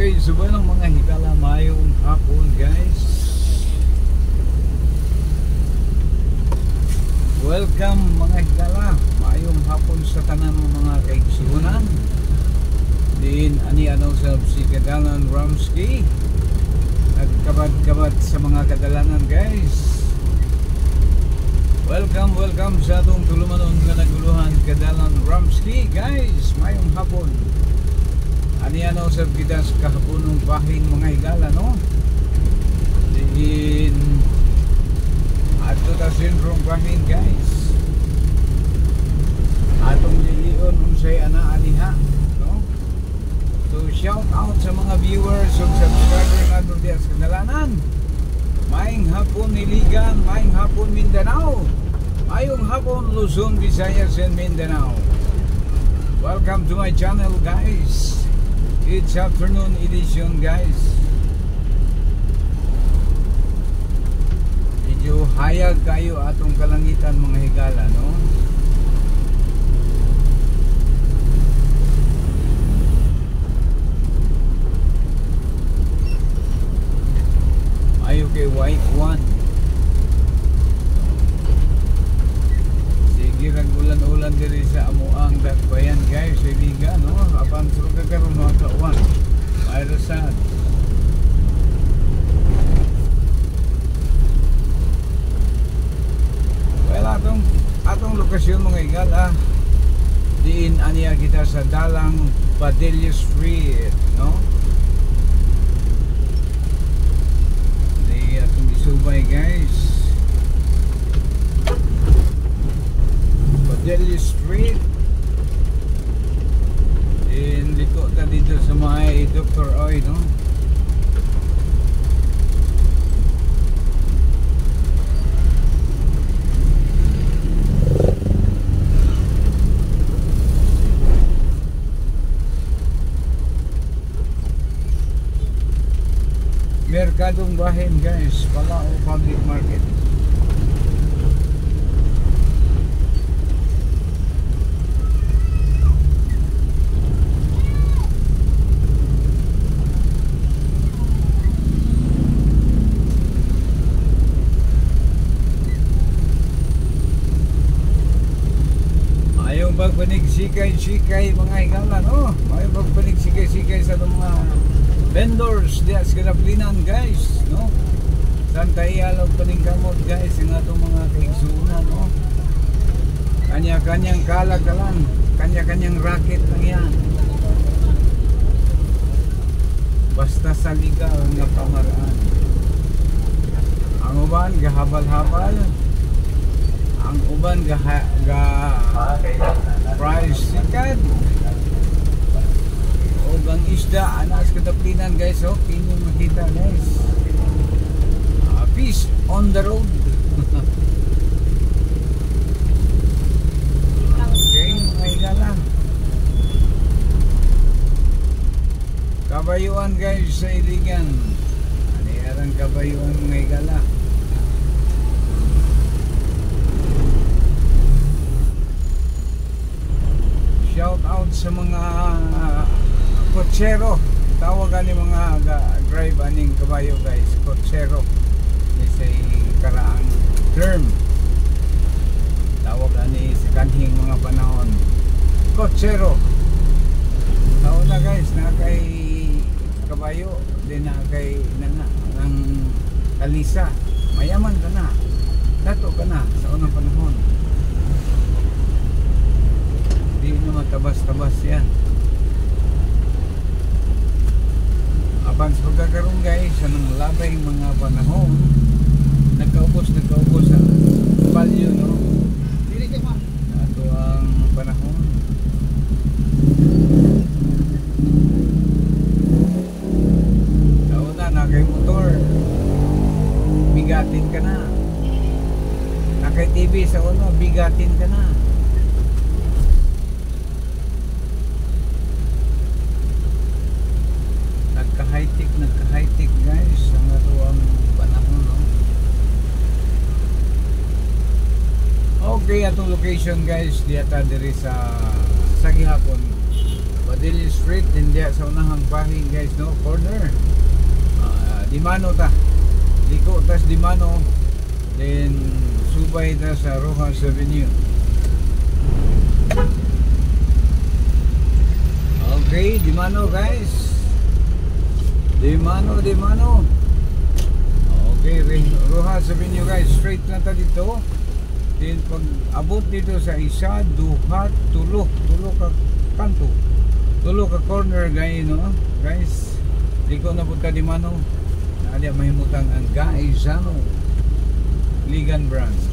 Okay, so ng mga higala mayong hapon guys. Welcome mga higala mayong hapon sa tanan mga kaigsunan. Din ani anong sa si Kadalan Ramsky. Nagkabad-kabad sa mga kadalanan guys. Welcome sa atong tulumanon nga naguluhan Kadalan Ramsky guys. Mayong hapon. Ani ano sa kita sa kahaponong bahin mga higala no. Din ato ta syndrome bahin guys. Atong lilion unsay ana aniha no. So shout out sa mga viewers ug subscribers nato diha sa kadalanan. Maayong hapon Iligan, maayong hapon Mindanao. Maayong hapon Luzon, Visayas and Mindanao. Welcome to my channel guys. It's afternoon edition guys. Medyo hayag kayo atong kalangitan mga higala no. Ayo kay white one. Sige ulan-ulan diri sa amuang dakbayan guys, Iligan no. Apan suro ka karon mga kawan. Mayrasad. Well, atong lokasyon mga higala diin aniya kita sa dalang Padilla Street no. Di atong isubay guys. Padilla Street. In liko ta dito sa may Dr. Oy no. Merkadong bahin guys, Palao Public Market. Ayaw pagpanig-sikay-sikay mga higala no. Ayaw pagpanig-sikay-sikay sa mga vendors diya sa Kadaplinan guys no. Santa Ialaw paningkamot guys ang atong mga kaigsunan no. Kanya-kanyang kalagalan, kanya-kanyang racket lang yan. Basta sa legal nga pamaraan. Ang uban gahabal-habal, ang uban price sikat. O ang isda anas Kadaplinan guys oh, kinyo makita guys. Peace on the road. Okay, mga higala. Kabayuan guys sa Iligan. Ano yarang kabayuan mga higala. Shout out sa mga kotsero, tawagan ni mga drive aning kabayo guys, kotsero ni say karaang term, tawagan ni sa kanhing mga panahon kotsero. Tao na guys na kay kabayo din na kay nana ng kalisa, mayaman ka na, dato ka na sa unang panahon, di naman tabas-tabas yan. Apan sa pagkakaroon guys sa nang labay mga panahon, nagkaubos ang value no. Ato ang panahon. Tao na kay motor, bigatin ka na. Nakay TV sa uno, bigatin ka na. Nagka-high-tech guys ang ato ang panahon no. Okay, atong location guys diata diri sa gihapon Padilla Street din diya sa unahang bahin guys, no, corner. Dimano ta, liko tas Dimano, then subay ta sa Rojas Avenue. Okay, Dimano guys, Dimano. Okay, Rojas Avenue guys, straight lang ta dito. Then pag abot dito sa isa, duha, tulo ka kanto, tulo ka corner guys, no guys, liko na punta Dimano. Nadia mahimutang ang Gaisano Ligan Branch.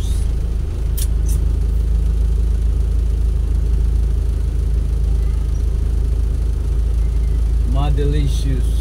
Delicious.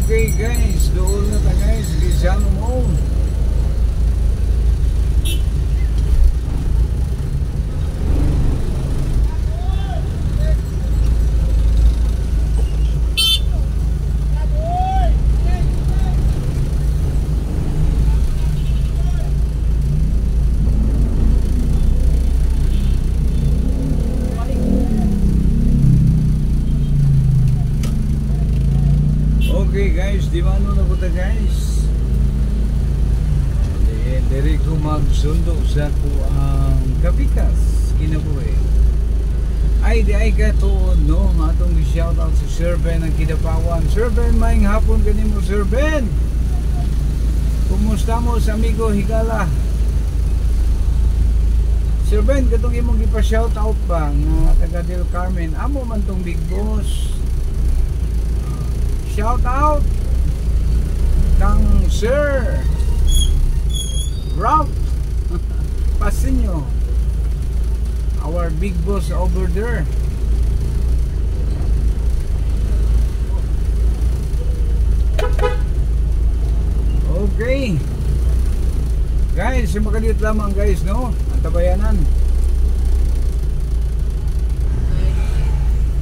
Okay guys, doon na ta guys, Rizal Mall. Okay guys, di ba ano na po ta guys? Diri ko magsundo sa kuang Kapikas kinabuhi. Ay di ay ka to no, atong shout out sa Sir Ben ang Kidapawan. Sir Ben, maayong hapon kanimo Sir Ben. Kumusta mo sa amigo Higala? Sir Ben, katong imong gipa-shout out pa nga taga Del Carmen, amo man tong Big Boss. Shout out kang Sir Ralph Pasinyo, our big boss over there. Okay guys, makaliit lamang guys, no, ang tabayanan.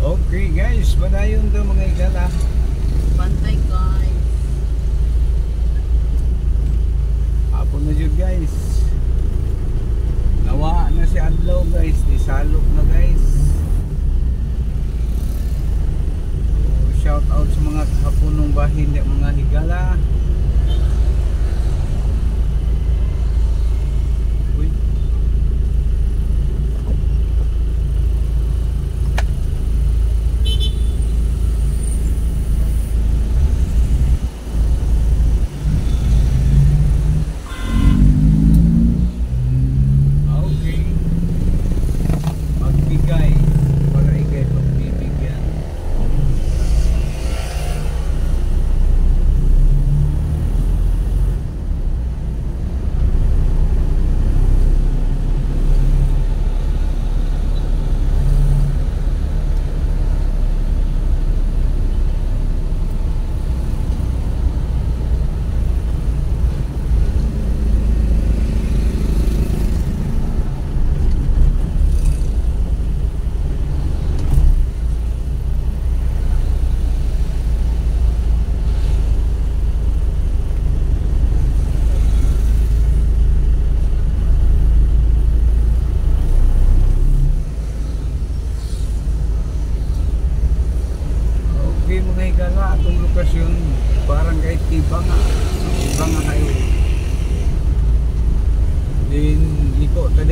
Okay guys, padayon to mga igala. Bantay guys. Hapon na yun guys. Nawa na si Adlaw guys. Isalok na guys. So, shout out sa mga kapunong bahin ng mga higala. Uy.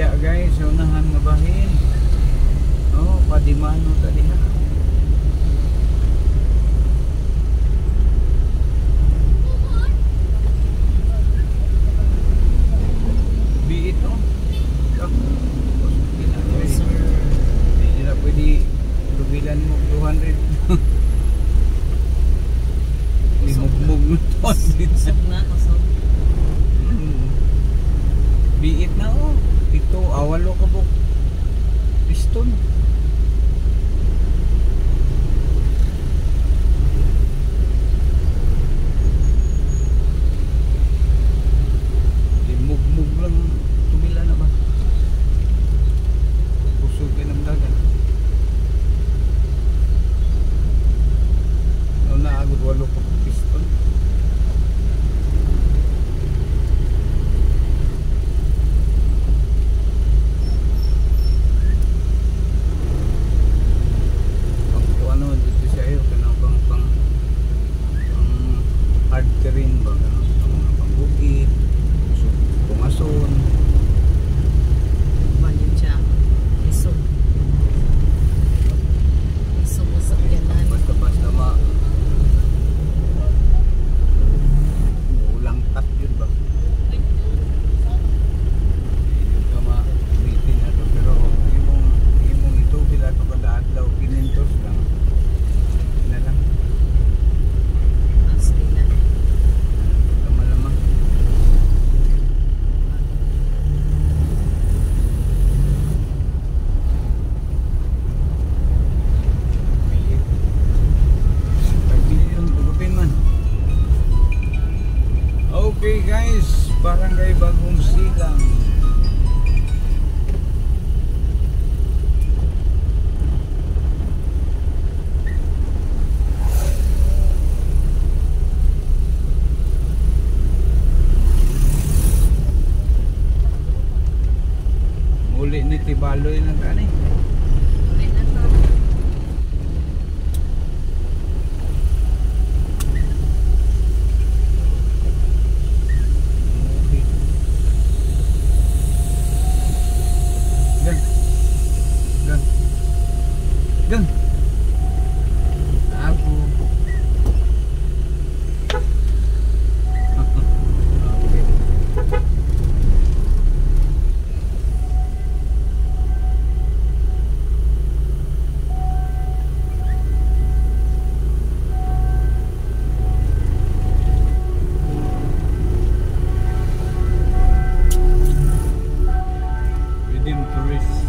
dia guys, sa unahan nga bahin. Oh, padimano ta diha. Biit no. Hindi na pwede lubilan mo 200. Limugmug mo 200. Kusog na, kusog. Biit na oh. Ito, awalo ka po. Piston. Limugmug lang. Tumila na ba? Kusog ka ng dagan. Ano na agad walo ka po piston. Hard terrain ba? Ang pangbukid, pumason. Banin siya. Isog. Isog na sakyanan. Basta-basta ulang tat yun ba? Yun ka ma-meeting na to. Pero imong ito sila ito kada adlaw 500 lang. Yun na lang. Asli na. Lama-lama. Pag-bilyon, tugupin man. Okay guys, Barangay Bagong Silang. Muli ni Tibaloy lang kani. Uli na to. Gan. Gan. Gan. Ako. Okay. Redeemed Tourist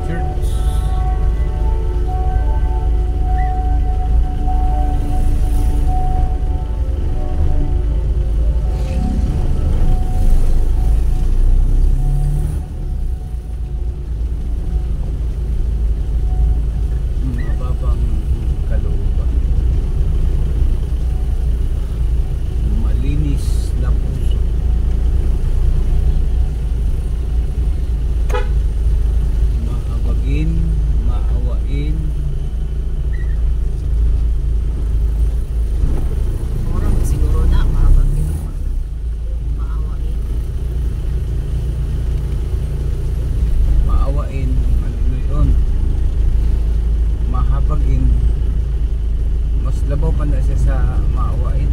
Church. Mababang kalooban. Malinis na puso. Mahabagin, maawain. Murang siguro na. Mahabag din ako. Maawain. Maawain, maluloyon. Mahabagin. Mas labaw pa na siya sa maawain.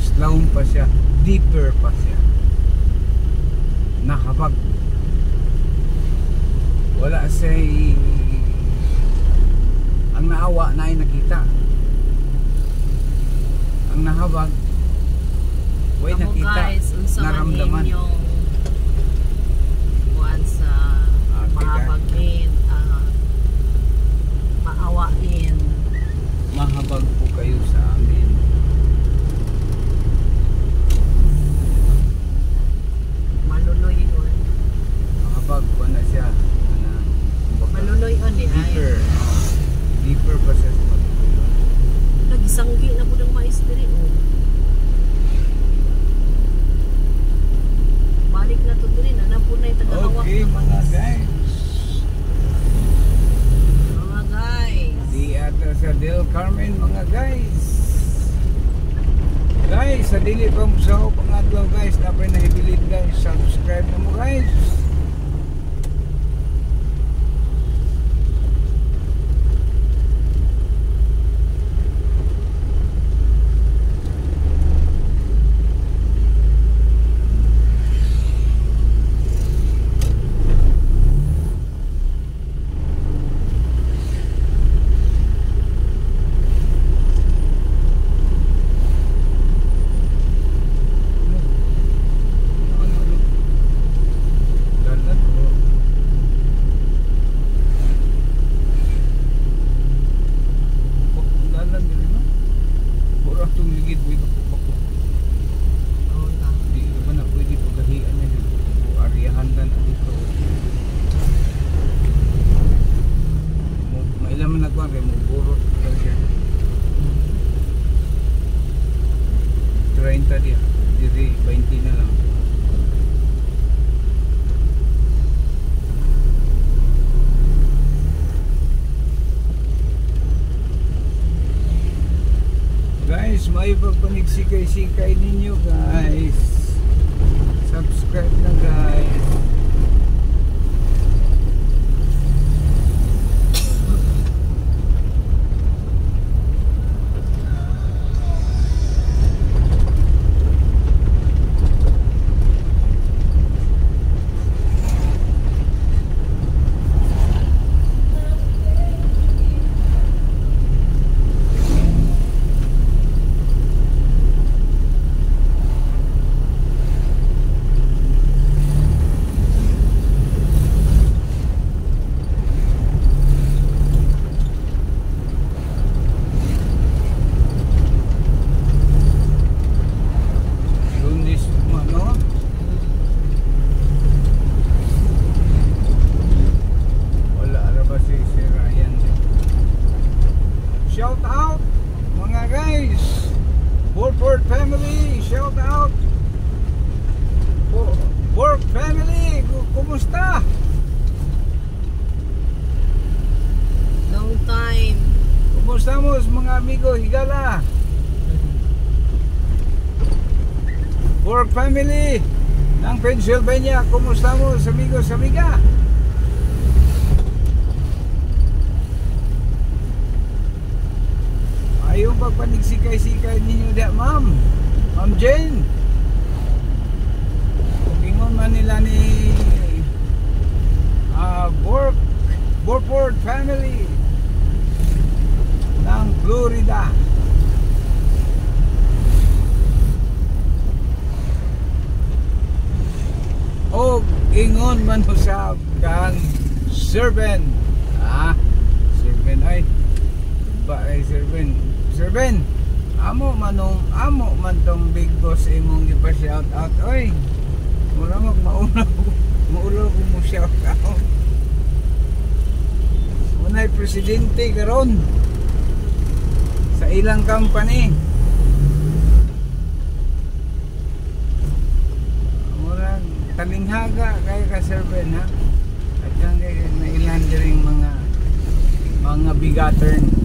Slow pa siya. Deeper pa siya. Nahabag. Wala say ang naawa na ay nakita. Ang nahabag way Kamu nakita, guys, unsa man naramdaman. inyong kuan sa Okay, mahabagin, maawain. Mahabag po kayo sa amin. Maluloy yun. Mahabag pa na siya. Kumbaga, Maluloy yun eh. deeper. Deeper pa siya sa pagtuloy. Nagisanggi na po ng mais diri. Oh. dili pa mo sa pangadlaw guys, napay nahibilid guys, subscribe na mo guys. Diri 20 na lang. Guys, may pagpanig-sikay-sikay ninyo guys. Subscribe na guys. Shout out mga guys, Burford family, shout out Burford family, kumusta? Long time. Kumusta mo mga amigo Higala? Burford family ng Pennsylvania, kumusta mo amigos amiga? Ayaw pagpanig-sikay-sikay ninyo da ma'am Jane. Ingon man nila ni Burford family ng Florida. O ingon man usab kang servant. Servant ay ba ay servant. Servant, amo man tong big boss imong gipa-shout out oy. Mura maulaw ko mo shout out. Unay presidente karon sa ilang company. Mura talinghaga kay ka servant ha. At yan kay nailan diring mga bigatern.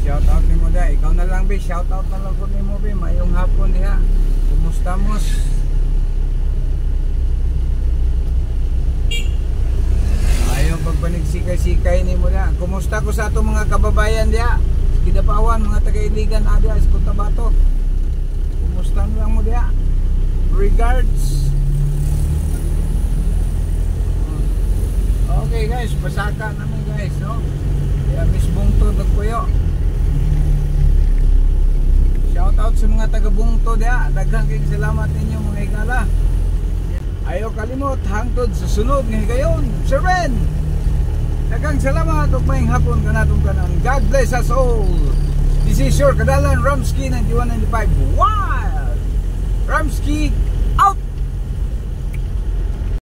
Shout out ni mo da, ikaw na lang be, shout out na lang ko ni mo be, mayong hapon diha. Kumusta mos? Ayong pagpanig-sikay-sikay ni mo da. Kumusta ko sa ato mga kababayan diha? Kidapawan, mga taga-Iligan ada sa Cotabato. Kumusta na lang mo diha? Regards. Okay guys, pasaka naman guys, no? Kaya misbong to nagpuyo. Shout out sa mga taga-Bungto dia. Daghang kayong salamat ninyo mga higala. Ayaw kalimot hangtod sa sunod nga higayon. Serven! Daghang salamat ug maayong hapon kanatong tanan. God bless us all. This is your Kadalan Ramsky 9195 Wild. Ramsky out.